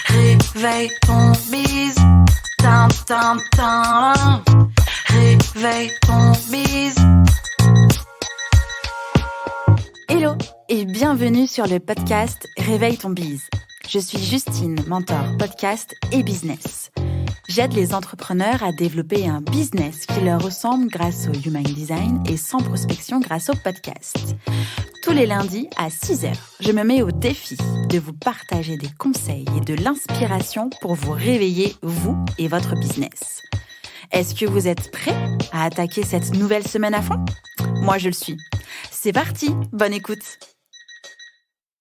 Réveille ton bise, tin tin tin. Réveille ton bise. Hello et bienvenue sur le podcast Réveille ton bise. Je suis Justine, mentor podcast et business. J'aide les entrepreneurs à développer un business qui leur ressemble grâce au Human Design et sans prospection grâce au podcast. Tous les lundis à 6h, je me mets au défi de vous partager des conseils et de l'inspiration pour vous réveiller, vous et votre business. Est-ce que vous êtes prêts à attaquer cette nouvelle semaine à fond ? Moi, je le suis. C'est parti, bonne écoute.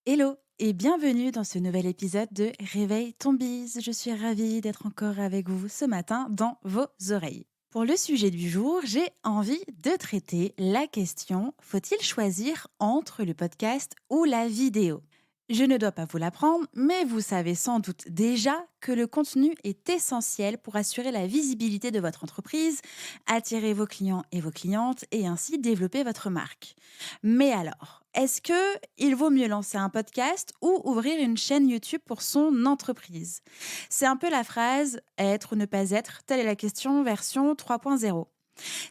Hello et bienvenue dans ce nouvel épisode de Réveille ton bise. Je suis ravie d'être encore avec vous ce matin dans vos oreilles. Pour le sujet du jour, j'ai envie de traiter la question « Faut-il choisir entre le podcast ou la vidéo ?» Je ne dois pas vous l'apprendre, mais vous savez sans doute déjà que le contenu est essentiel pour assurer la visibilité de votre entreprise, attirer vos clients et vos clientes et ainsi développer votre marque. Mais alors, est-ce qu'il vaut mieux lancer un podcast ou ouvrir une chaîne YouTube pour son entreprise ? C'est un peu la phrase « être ou ne pas être », telle est la question version 3.0.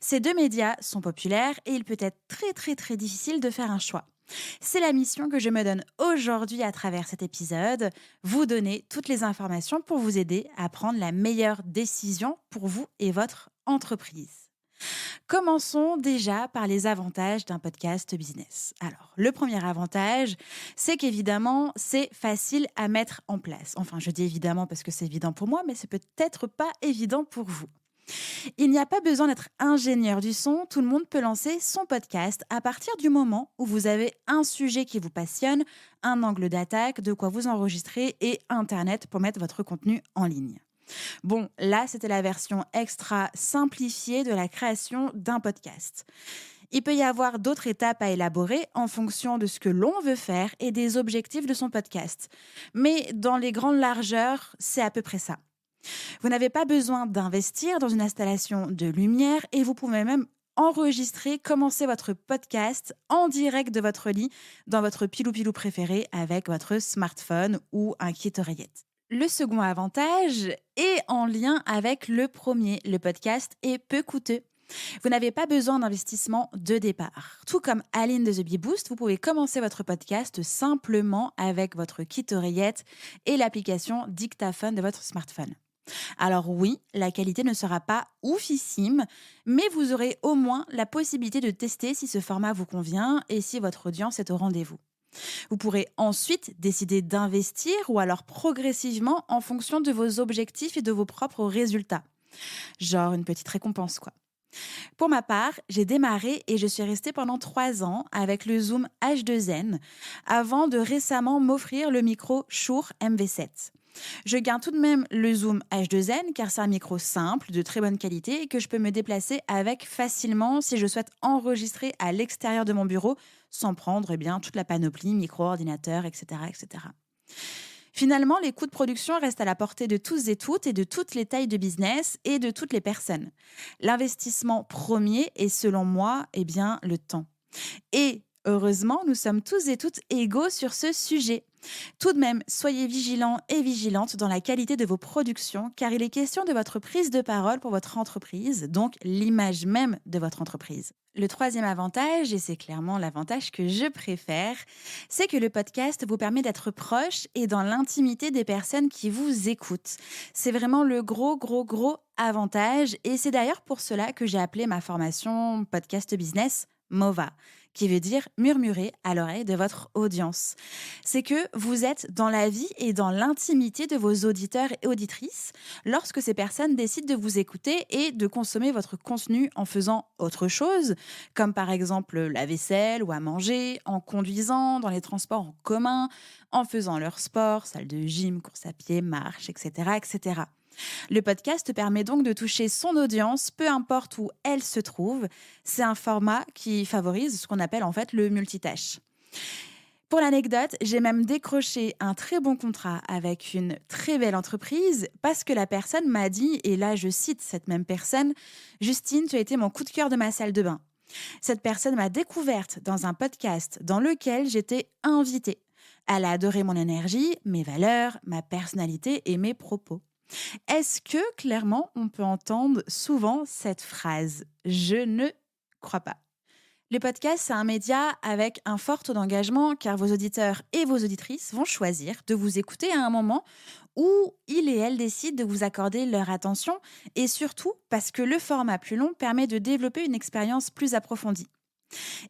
Ces deux médias sont populaires et il peut être très difficile de faire un choix. C'est la mission que je me donne aujourd'hui à travers cet épisode, vous donner toutes les informations pour vous aider à prendre la meilleure décision pour vous et votre entreprise. Commençons déjà par les avantages d'un podcast business. Alors, le premier avantage, c'est qu'évidemment, c'est facile à mettre en place. Enfin, je dis évidemment parce que c'est évident pour moi, mais c'est peut-être pas évident pour vous. Il n'y a pas besoin d'être ingénieur du son, tout le monde peut lancer son podcast à partir du moment où vous avez un sujet qui vous passionne, un angle d'attaque, de quoi vous enregistrer et Internet pour mettre votre contenu en ligne. Bon, là, c'était la version extra simplifiée de la création d'un podcast. Il peut y avoir d'autres étapes à élaborer en fonction de ce que l'on veut faire et des objectifs de son podcast. Mais dans les grandes largeurs, c'est à peu près ça. Vous n'avez pas besoin d'investir dans une installation de lumière et vous pouvez même enregistrer, commencer votre podcast en direct de votre lit dans votre pilou-pilou préféré avec votre smartphone ou un kit-oreillette. Le second avantage est en lien avec le premier. Le podcast est peu coûteux. Vous n'avez pas besoin d'investissement de départ. Tout comme Aline de The Bee Boost, vous pouvez commencer votre podcast simplement avec votre kit-oreillette et l'application dictaphone de votre smartphone. Alors oui, la qualité ne sera pas oufissime, mais vous aurez au moins la possibilité de tester si ce format vous convient et si votre audience est au rendez-vous. Vous pourrez ensuite décider d'investir ou alors progressivement en fonction de vos objectifs et de vos propres résultats. Genre une petite récompense quoi. Pour ma part, j'ai démarré et je suis restée pendant 3 ans avec le Zoom H2N avant de récemment m'offrir le micro Shure MV7. Je garde tout de même le Zoom H2N car c'est un micro simple, de très bonne qualité et que je peux me déplacer avec facilement si je souhaite enregistrer à l'extérieur de mon bureau sans prendre toute la panoplie, micro, ordinateur, etc. etc. Finalement, les coûts de production restent à la portée de tous et toutes et de toutes les tailles de business et de toutes les personnes. L'investissement premier est selon moi le temps. Et heureusement, nous sommes tous et toutes égaux sur ce sujet. Tout de même, soyez vigilants et vigilantes dans la qualité de vos productions, car il est question de votre prise de parole pour votre entreprise, donc l'image même de votre entreprise. Le troisième avantage, et c'est clairement l'avantage que je préfère, c'est que le podcast vous permet d'être proche et dans l'intimité des personnes qui vous écoutent. C'est vraiment le gros avantage, et c'est d'ailleurs pour cela que j'ai appelé ma formation Podcast Business MOVA, qui veut dire murmurer à l'oreille de votre audience. C'est que vous êtes dans la vie et dans l'intimité de vos auditeurs et auditrices lorsque ces personnes décident de vous écouter et de consommer votre contenu en faisant autre chose, comme par exemple la vaisselle ou à manger, en conduisant dans les transports en commun, en faisant leur sport, salle de gym, course à pied, marche, etc., etc. Le podcast permet donc de toucher son audience, peu importe où elle se trouve. C'est un format qui favorise ce qu'on appelle en fait le multitâche. Pour l'anecdote, j'ai même décroché un très bon contrat avec une très belle entreprise parce que la personne m'a dit, et là je cite cette même personne, « Justine, tu as été mon coup de cœur de ma salle de bain ». Cette personne m'a découverte dans un podcast dans lequel j'étais invitée. Elle a adoré mon énergie, mes valeurs, ma personnalité et mes propos. Est-ce que, clairement, on peut entendre souvent cette phrase ? Je ne crois pas. Le podcast, c'est un média avec un fort taux d'engagement car vos auditeurs et vos auditrices vont choisir de vous écouter à un moment où ils et elles décident de vous accorder leur attention et surtout parce que le format plus long permet de développer une expérience plus approfondie.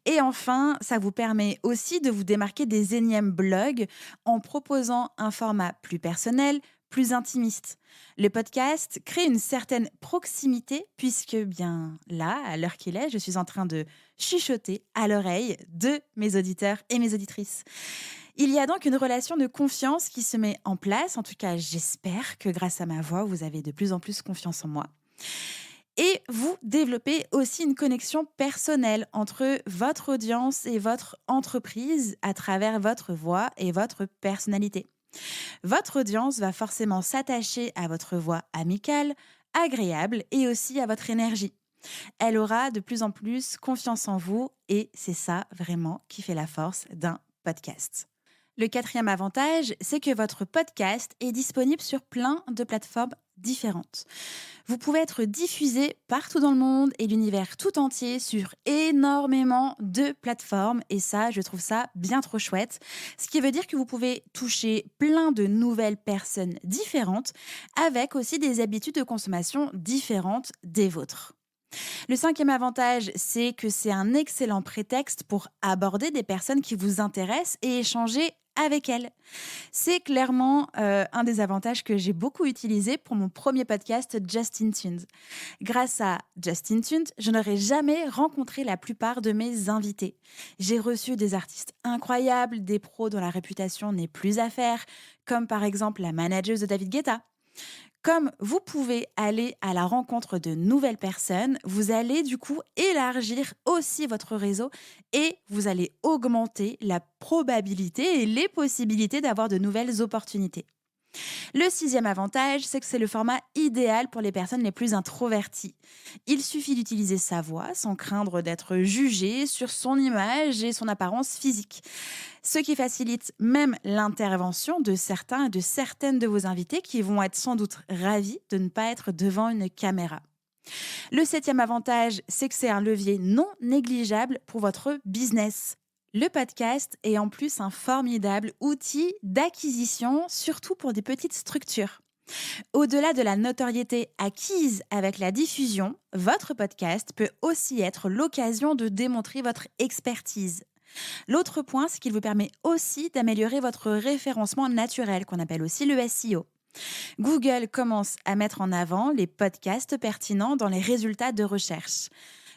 Et enfin, ça vous permet aussi de vous démarquer des énièmes blogs en proposant un format plus personnel, plus intimiste. Le podcast crée une certaine proximité puisque bien là, à l'heure qu'il est, je suis en train de chuchoter à l'oreille de mes auditeurs et mes auditrices. Il y a donc une relation de confiance qui se met en place. En tout cas, j'espère que grâce à ma voix, vous avez de plus en plus confiance en moi. Et vous développez aussi une connexion personnelle entre votre audience et votre entreprise à travers votre voix et votre personnalité. Votre audience va forcément s'attacher à votre voix amicale, agréable et aussi à votre énergie. Elle aura de plus en plus confiance en vous et c'est ça vraiment qui fait la force d'un podcast. Le 4e avantage, c'est que votre podcast est disponible sur plein de plateformes différentes. Vous pouvez être diffusé partout dans le monde et l'univers tout entier sur énormément de plateformes et ça, je trouve ça bien trop chouette. Ce qui veut dire que vous pouvez toucher plein de nouvelles personnes différentes avec aussi des habitudes de consommation différentes des vôtres. Le 5e avantage, c'est que c'est un excellent prétexte pour aborder des personnes qui vous intéressent et échanger avec elles. C'est clairement un des avantages que j'ai beaucoup utilisé pour mon premier podcast Justin Tunes. Grâce à Justin Tunes, je n'aurais jamais rencontré la plupart de mes invités. J'ai reçu des artistes incroyables, des pros dont la réputation n'est plus à faire, comme par exemple la manageuse de David Guetta. Comme vous pouvez aller à la rencontre de nouvelles personnes, vous allez du coup élargir aussi votre réseau et vous allez augmenter la probabilité et les possibilités d'avoir de nouvelles opportunités. Le 6e avantage, c'est que c'est le format idéal pour les personnes les plus introverties. Il suffit d'utiliser sa voix sans craindre d'être jugé sur son image et son apparence physique. Ce qui facilite même l'intervention de certains et de certaines de vos invités qui vont être sans doute ravis de ne pas être devant une caméra. Le 7e avantage, c'est que c'est un levier non négligeable pour votre business. Le podcast est en plus un formidable outil d'acquisition, surtout pour des petites structures. Au-delà de la notoriété acquise avec la diffusion, votre podcast peut aussi être l'occasion de démontrer votre expertise. L'autre point, c'est qu'il vous permet aussi d'améliorer votre référencement naturel, qu'on appelle aussi le SEO. Google commence à mettre en avant les podcasts pertinents dans les résultats de recherche.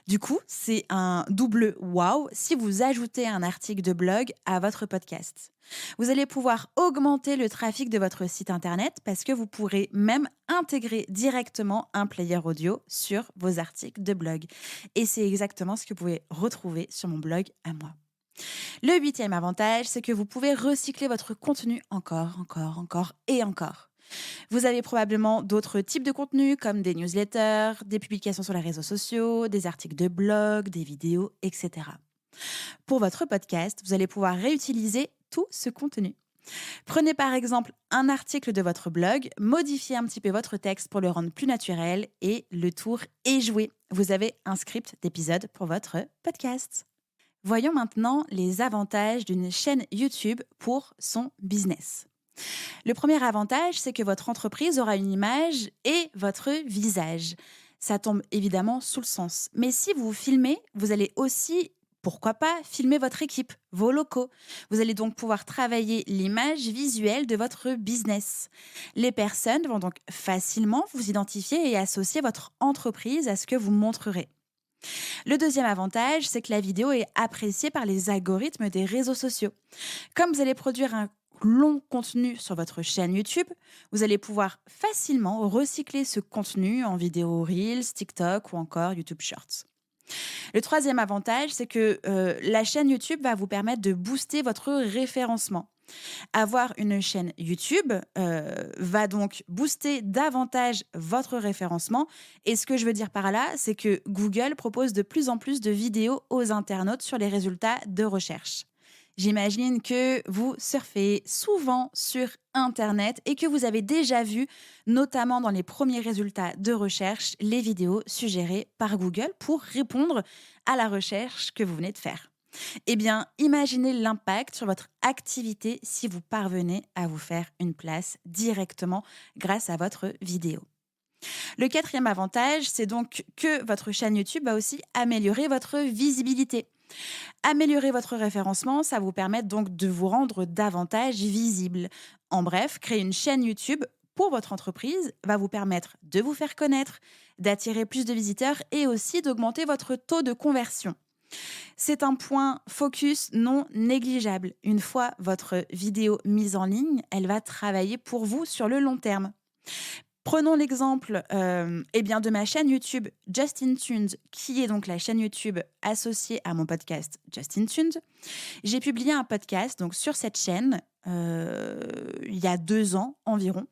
Du coup, c'est un double wow si vous ajoutez un article de blog à votre podcast. Vous allez pouvoir augmenter le trafic de votre site internet parce que vous pourrez même intégrer directement un player audio sur vos articles de blog. Et c'est exactement ce que vous pouvez retrouver sur mon blog à moi. Le 8e avantage, c'est que vous pouvez recycler votre contenu encore et encore. Vous avez probablement d'autres types de contenus comme des newsletters, des publications sur les réseaux sociaux, des articles de blog, des vidéos, etc. Pour votre podcast, vous allez pouvoir réutiliser tout ce contenu. Prenez par exemple un article de votre blog, modifiez un petit peu votre texte pour le rendre plus naturel et le tour est joué. Vous avez un script d'épisode pour votre podcast. Voyons maintenant les avantages d'une chaîne YouTube pour son business. Le premier avantage, c'est que votre entreprise aura une image et votre visage. Ça tombe évidemment sous le sens. Mais si vous vous filmez, vous allez aussi, pourquoi pas, filmer votre équipe, vos locaux. Vous allez donc pouvoir travailler l'image visuelle de votre business. Les personnes vont donc facilement vous identifier et associer votre entreprise à ce que vous montrerez. Le deuxième avantage, c'est que la vidéo est appréciée par les algorithmes des réseaux sociaux. Comme vous allez produire un long contenu sur votre chaîne YouTube, vous allez pouvoir facilement recycler ce contenu en vidéo Reels, TikTok ou encore YouTube Shorts. Le troisième avantage, c'est que la chaîne YouTube va vous permettre de booster votre référencement. Avoir une chaîne YouTube va donc booster davantage votre référencement. Et ce que je veux dire par là, c'est que Google propose de plus en plus de vidéos aux internautes sur les résultats de recherche. J'imagine que vous surfez souvent sur Internet et que vous avez déjà vu, notamment dans les premiers résultats de recherche, les vidéos suggérées par Google pour répondre à la recherche que vous venez de faire. Eh bien, imaginez l'impact sur votre activité si vous parvenez à vous faire une place directement grâce à votre vidéo. Le quatrième avantage, c'est donc que votre chaîne YouTube va aussi améliorer votre visibilité. Améliorer votre référencement, ça vous permet donc de vous rendre davantage visible. En bref, créer une chaîne YouTube pour votre entreprise va vous permettre de vous faire connaître, d'attirer plus de visiteurs et aussi d'augmenter votre taux de conversion. C'est un point focus non négligeable. Une fois votre vidéo mise en ligne, elle va travailler pour vous sur le long terme. Prenons l'exemple de ma chaîne YouTube Justin Tunes, qui est donc la chaîne YouTube associée à mon podcast Justin Tunes. J'ai publié un podcast donc sur cette chaîne il y a 2 ans environ.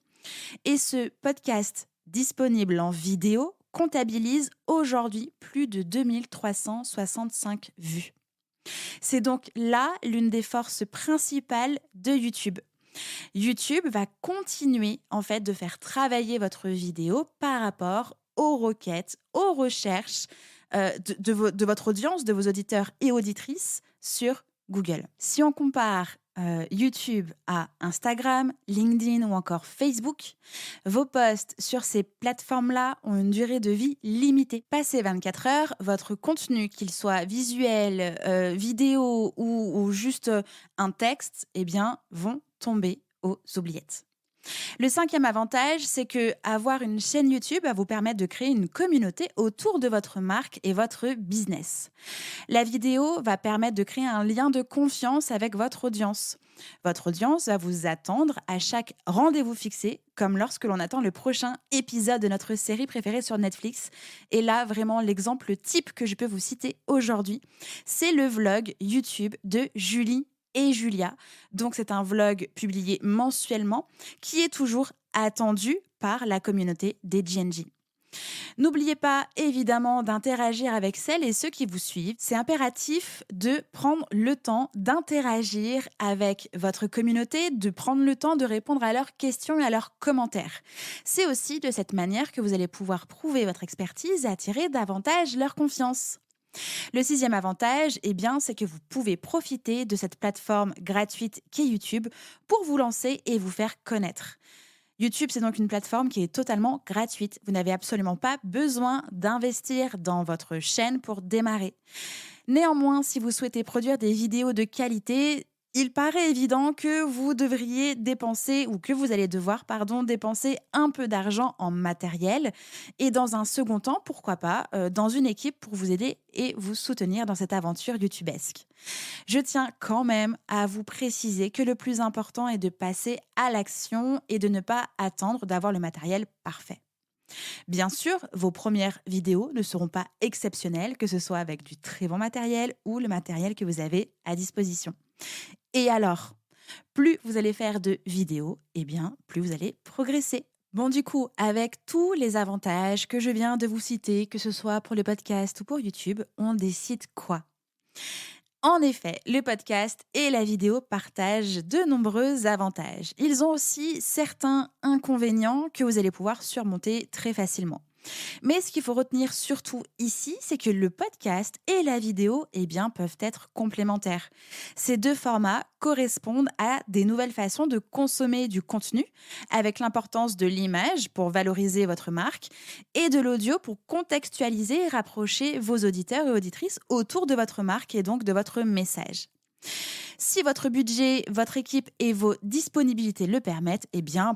Et ce podcast disponible en vidéo comptabilise aujourd'hui plus de 2365 vues. C'est donc là l'une des forces principales de YouTube. YouTube va continuer en fait de faire travailler votre vidéo par rapport aux requêtes, aux recherches de votre audience, de vos auditeurs et auditrices sur Google. Si on compare YouTube à Instagram, LinkedIn ou encore Facebook, vos posts sur ces plateformes-là ont une durée de vie limitée. Passé 24 heures, votre contenu, qu'il soit visuel, vidéo ou juste un texte, vont tomber aux oubliettes. Le 5e avantage, c'est que avoir une chaîne YouTube va vous permettre de créer une communauté autour de votre marque et votre business. La vidéo va permettre de créer un lien de confiance avec votre audience. Votre audience va vous attendre à chaque rendez-vous fixé, comme lorsque l'on attend le prochain épisode de notre série préférée sur Netflix. Et là, vraiment, l'exemple type que je peux vous citer aujourd'hui, c'est le vlog YouTube de Julie et Julia. Donc, c'est un vlog publié mensuellement qui est toujours attendu par la communauté des GNG. N'oubliez pas, évidemment, d'interagir avec celles et ceux qui vous suivent. C'est impératif de prendre le temps d'interagir avec votre communauté, de prendre le temps de répondre à leurs questions et à leurs commentaires. C'est aussi de cette manière que vous allez pouvoir prouver votre expertise et attirer davantage leur confiance. Le 6e avantage, c'est que vous pouvez profiter de cette plateforme gratuite qu'est YouTube pour vous lancer et vous faire connaître. YouTube, c'est donc une plateforme qui est totalement gratuite. Vous n'avez absolument pas besoin d'investir dans votre chaîne pour démarrer. Néanmoins, si vous souhaitez produire des vidéos de qualité, il paraît évident que vous devriez dépenser dépenser un peu d'argent en matériel et dans un second temps, pourquoi pas, dans une équipe pour vous aider et vous soutenir dans cette aventure youtubesque. Je tiens quand même à vous préciser que le plus important est de passer à l'action et de ne pas attendre d'avoir le matériel parfait. Bien sûr, vos premières vidéos ne seront pas exceptionnelles, que ce soit avec du très bon matériel ou le matériel que vous avez à disposition. Et alors, plus vous allez faire de vidéos, plus vous allez progresser. Bon, du coup, avec tous les avantages que je viens de vous citer, que ce soit pour le podcast ou pour YouTube, on décide quoi ? En effet, le podcast et la vidéo partagent de nombreux avantages. Ils ont aussi certains inconvénients que vous allez pouvoir surmonter très facilement. Mais ce qu'il faut retenir surtout ici, c'est que le podcast et la vidéo peuvent être complémentaires. Ces deux formats correspondent à des nouvelles façons de consommer du contenu, avec l'importance de l'image pour valoriser votre marque et de l'audio pour contextualiser et rapprocher vos auditeurs et auditrices autour de votre marque et donc de votre message. Si votre budget, votre équipe et vos disponibilités le permettent,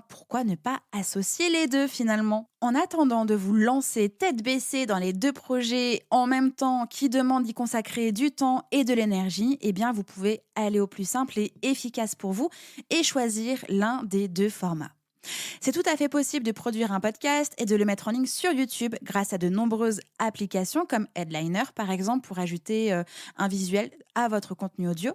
pourquoi ne pas associer les deux finalement ? En attendant de vous lancer tête baissée dans les deux projets en même temps qui demandent d'y consacrer du temps et de l'énergie, vous pouvez aller au plus simple et efficace pour vous et choisir l'un des deux formats. C'est tout à fait possible de produire un podcast et de le mettre en ligne sur YouTube grâce à de nombreuses applications comme Headliner par exemple pour ajouter un visuel à votre contenu audio.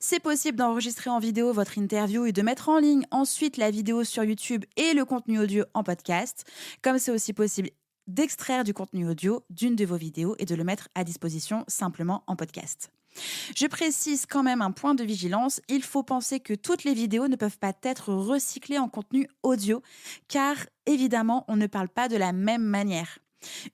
C'est possible d'enregistrer en vidéo votre interview et de mettre en ligne ensuite la vidéo sur YouTube et le contenu audio en podcast, comme c'est aussi possible d'extraire du contenu audio d'une de vos vidéos et de le mettre à disposition simplement en podcast. Je précise quand même un point de vigilance, il faut penser que toutes les vidéos ne peuvent pas être recyclées en contenu audio, car évidemment, on ne parle pas de la même manière.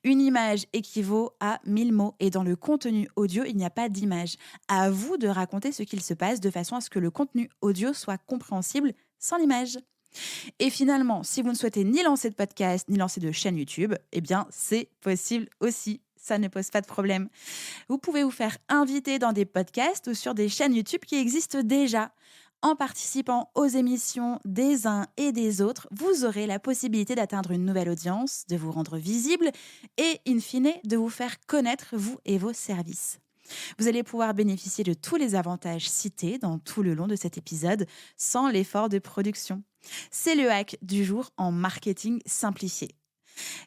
Une image équivaut à 1000 mots et dans le contenu audio, il n'y a pas d'image. À vous de raconter ce qu'il se passe de façon à ce que le contenu audio soit compréhensible sans l'image. Et finalement, si vous ne souhaitez ni lancer de podcast, ni lancer de chaîne YouTube, eh bien, c'est possible aussi. Ça ne pose pas de problème. Vous pouvez vous faire inviter dans des podcasts ou sur des chaînes YouTube qui existent déjà. En participant aux émissions des uns et des autres, vous aurez la possibilité d'atteindre une nouvelle audience, de vous rendre visible et, in fine, de vous faire connaître, vous et vos services. Vous allez pouvoir bénéficier de tous les avantages cités dans tout le long de cet épisode sans l'effort de production. C'est le hack du jour en marketing simplifié.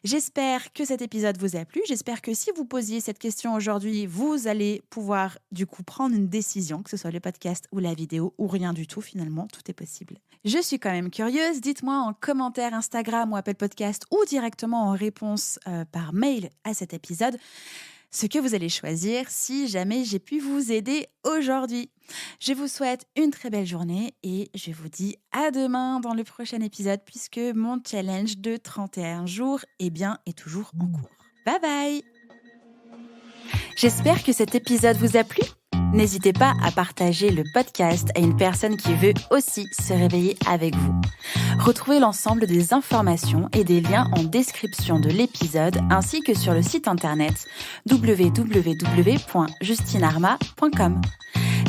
J'espère que cet épisode vous a plu. J'espère que si vous posiez cette question aujourd'hui, vous allez pouvoir du coup prendre une décision, que ce soit le podcast ou la vidéo ou rien du tout finalement, tout est possible. Je suis quand même curieuse, dites-moi en commentaire Instagram ou Apple Podcast ou directement en réponse par mail à cet épisode ce que vous allez choisir si jamais j'ai pu vous aider aujourd'hui. Je vous souhaite une très belle journée et je vous dis à demain dans le prochain épisode puisque mon challenge de 31 jours est toujours en cours. Bye bye! J'espère que cet épisode vous a plu. N'hésitez pas à partager le podcast à une personne qui veut aussi se réveiller avec vous. Retrouvez l'ensemble des informations et des liens en description de l'épisode ainsi que sur le site internet www.justinarma.com.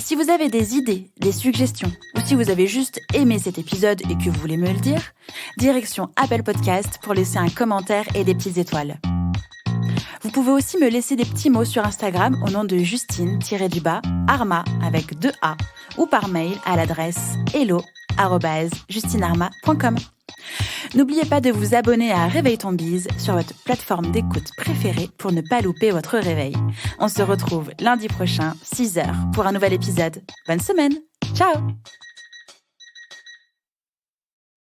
Si vous avez des idées, des suggestions ou si vous avez juste aimé cet épisode et que vous voulez me le dire, direction Apple Podcast pour laisser un commentaire et des petites étoiles. Vous pouvez aussi me laisser des petits mots sur Instagram au nom de Justine-Arma avec 2 A ou par mail à l'adresse hello@justinarma.com. N'oubliez pas de vous abonner à Réveille ton Biz sur votre plateforme d'écoute préférée pour ne pas louper votre réveil. On se retrouve lundi prochain, 6h, pour un nouvel épisode. Bonne semaine. Ciao!